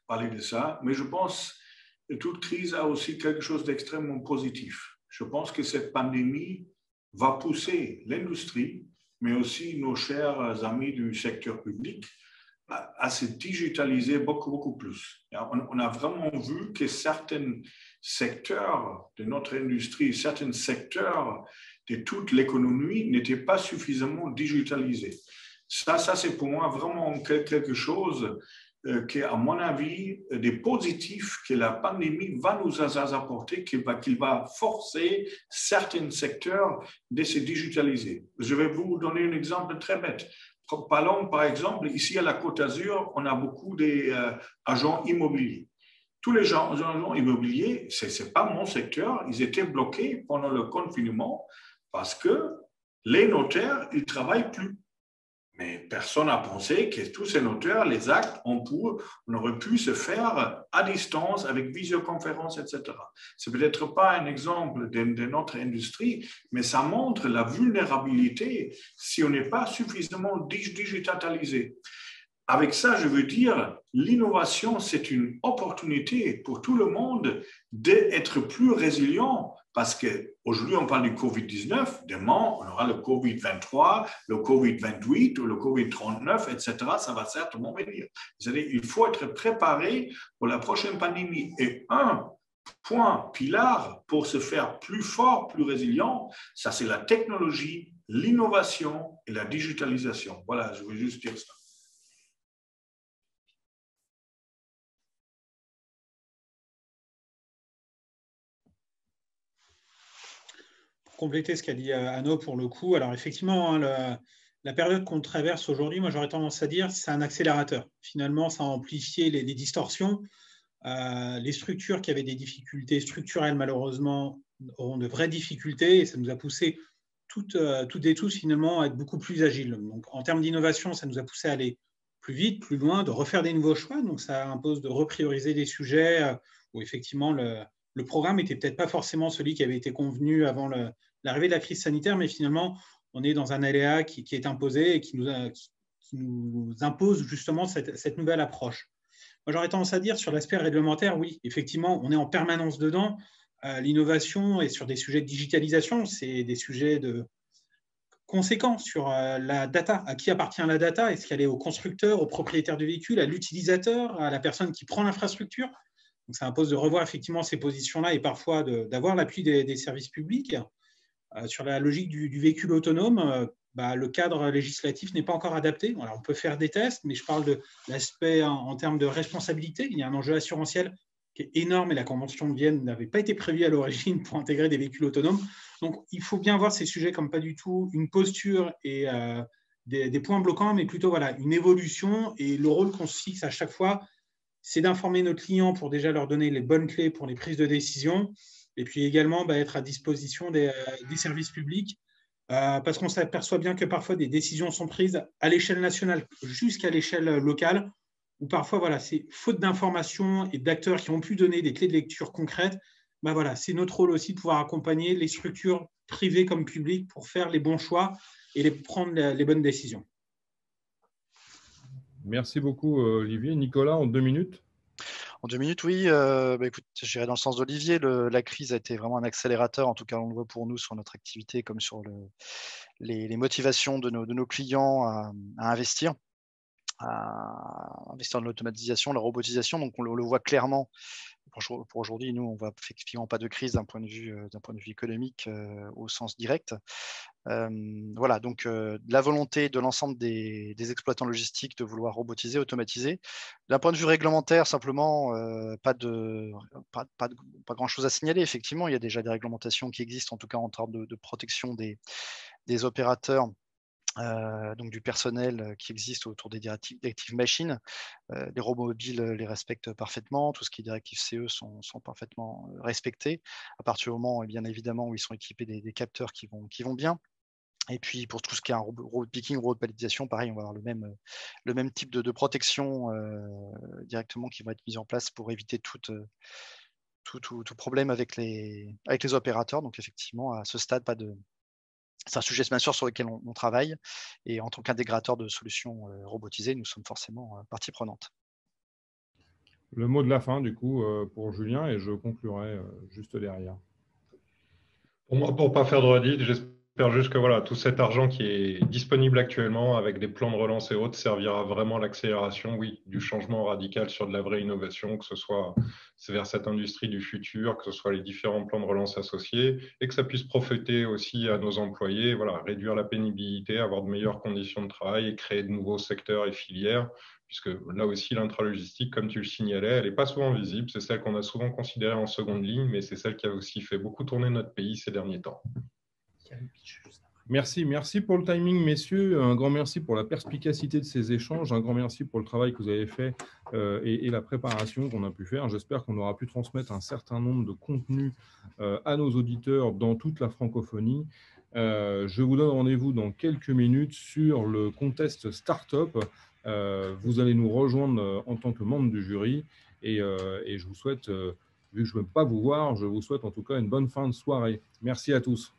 parler de ça. Mais je pense que toute crise a aussi quelque chose d'extrêmement positif. Je pense que cette pandémie va pousser l'industrie, mais aussi nos chers amis du secteur public, à se digitaliser beaucoup plus. On a vraiment vu que certains secteurs de notre industrie, certains secteurs de toute l'économie n'étaient pas suffisamment digitalisés. Ça c'est pour moi vraiment quelque chose qui est, à mon avis, des positifs que la pandémie va nous apporter, qu'il va forcer certains secteurs de se digitaliser. Je vais vous donner un exemple très bête. Parlons, par exemple, ici à la Côte d'Azur, on a beaucoup d'agents immobiliers. Tous les agents immobiliers, ce n'est pas mon secteur, ils étaient bloqués pendant le confinement parce que les notaires, ils ne travaillent plus. Mais personne n'a pensé que tous ces notaires, les actes, on aurait pu se faire à distance avec visioconférence, etc. Ce n'est peut-être pas un exemple de notre industrie, mais ça montre la vulnérabilité si on n'est pas suffisamment digitalisé. Avec ça, je veux dire, l'innovation, c'est une opportunité pour tout le monde d'être plus résilient parce qu'aujourd'hui, on parle du Covid-19, demain, on aura le Covid-23, le Covid-28 ou le Covid-39, etc. Ça va certainement venir. C'est-à-dire, il faut être préparé pour la prochaine pandémie. Et un point pilar pour se faire plus fort, plus résilient, ça c'est la technologie, l'innovation et la digitalisation. Voilà, je veux juste dire ça. Compléter ce qu'a dit Anno pour le coup. Alors effectivement, hein, la période qu'on traverse aujourd'hui, moi j'aurais tendance à dire c'est un accélérateur. Finalement, ça a amplifié les distorsions. Les structures qui avaient des difficultés structurelles, malheureusement, auront de vraies difficultés et ça nous a poussé toutes et tous finalement à être beaucoup plus agiles. Donc en termes d'innovation, ça nous a poussé à aller plus vite, plus loin, de refaire des nouveaux choix. Donc ça impose de reprioriser des sujets où effectivement le programme n'était peut-être pas forcément celui qui avait été convenu avant l'arrivée de la crise sanitaire, mais finalement, on est dans un aléa qui est imposé et qui nous impose justement cette nouvelle approche. Moi, j'aurais tendance à dire sur l'aspect réglementaire, oui, effectivement, on est en permanence dedans. L'innovation et sur des sujets de digitalisation, c'est des sujets de conséquents sur la data. À qui appartient la data? Est-ce qu'elle est au constructeur, au propriétaire du véhicule, à l'utilisateur, à la personne qui prend l'infrastructure? Donc, ça impose de revoir effectivement ces positions-là et parfois d'avoir l'appui des services publics. Sur la logique du véhicule autonome, le cadre législatif n'est pas encore adapté. Alors, on peut faire des tests, mais je parle de l'aspect en termes de responsabilité. Il y a un enjeu assurantiel qui est énorme et la Convention de Vienne n'avait pas été prévue à l'origine pour intégrer des véhicules autonomes. Donc, il faut bien voir ces sujets comme pas du tout une posture et des points bloquants, mais plutôt voilà, une évolution. Et le rôle qu'on se fixe à chaque fois, c'est d'informer nos clients pour déjà leur donner les bonnes clés pour les prises de décision. Et puis également être à disposition des services publics, parce qu'on s'aperçoit bien que parfois des décisions sont prises à l'échelle nationale jusqu'à l'échelle locale, où parfois voilà, c'est faute d'informations et d'acteurs qui ont pu donner des clés de lecture concrètes. Voilà, c'est notre rôle aussi de pouvoir accompagner les structures privées comme publiques pour faire les bons choix et prendre les bonnes décisions. Merci beaucoup, Olivier. Nicolas, en 2 minutes. En 2 minutes, oui. Écoute, j'irai dans le sens d'Olivier. La crise a été vraiment un accélérateur, en tout cas on le voit pour nous sur notre activité comme sur les motivations de nos clients à investir dans l'automatisation, la robotisation. Donc on le voit clairement. Pour aujourd'hui, nous, on ne voit effectivement pas de crise d'un point de vue économique au sens direct. Voilà, donc la volonté de l'ensemble des exploitants logistiques de vouloir robotiser, automatiser. D'un point de vue réglementaire, simplement, pas grand-chose à signaler. Effectivement, il y a déjà des réglementations qui existent, en tout cas en termes de protection des opérateurs. Donc du personnel qui existe autour des directives machines. Les robots mobiles les respectent parfaitement. Tout ce qui est directives CE sont parfaitement respectés. À partir du moment, bien évidemment, où ils sont équipés des capteurs qui vont bien. Et puis pour tout ce qui est un road picking, road palletisation, pareil, on va avoir le même type de protection directement qui vont être mises en place pour éviter tout problème avec les opérateurs. Donc effectivement, à ce stade, pas de... C'est un sujet bien sûr sur lequel on travaille et en tant qu'intégrateur de solutions robotisées, nous sommes forcément partie prenante. Le mot de la fin, du coup, pour Julien, et je conclurai juste derrière. Pour moi, pour ne pas faire de redite, j'espère J'espère juste que voilà, tout cet argent qui est disponible actuellement avec des plans de relance et autres servira vraiment à l'accélération, oui, du changement radical sur de la vraie innovation, que ce soit vers cette industrie du futur, que ce soit les différents plans de relance associés et que ça puisse profiter aussi à nos employés, voilà, réduire la pénibilité, avoir de meilleures conditions de travail et créer de nouveaux secteurs et filières. Puisque là aussi, l'intralogistique, comme tu le signalais, elle n'est pas souvent visible. C'est celle qu'on a souvent considérée en seconde ligne, mais c'est celle qui a aussi fait beaucoup tourner notre pays ces derniers temps. Merci pour le timing, messieurs. Un grand merci pour la perspicacité de ces échanges. Un grand merci pour le travail que vous avez fait et la préparation qu'on a pu faire. J'espère qu'on aura pu transmettre un certain nombre de contenus à nos auditeurs dans toute la francophonie. Je vous donne rendez-vous dans quelques minutes sur le contest Startup. Vous allez nous rejoindre en tant que membre du jury et je vous souhaite, vu que je ne peux pas vous voir, je vous souhaite en tout cas une bonne fin de soirée. Merci à tous.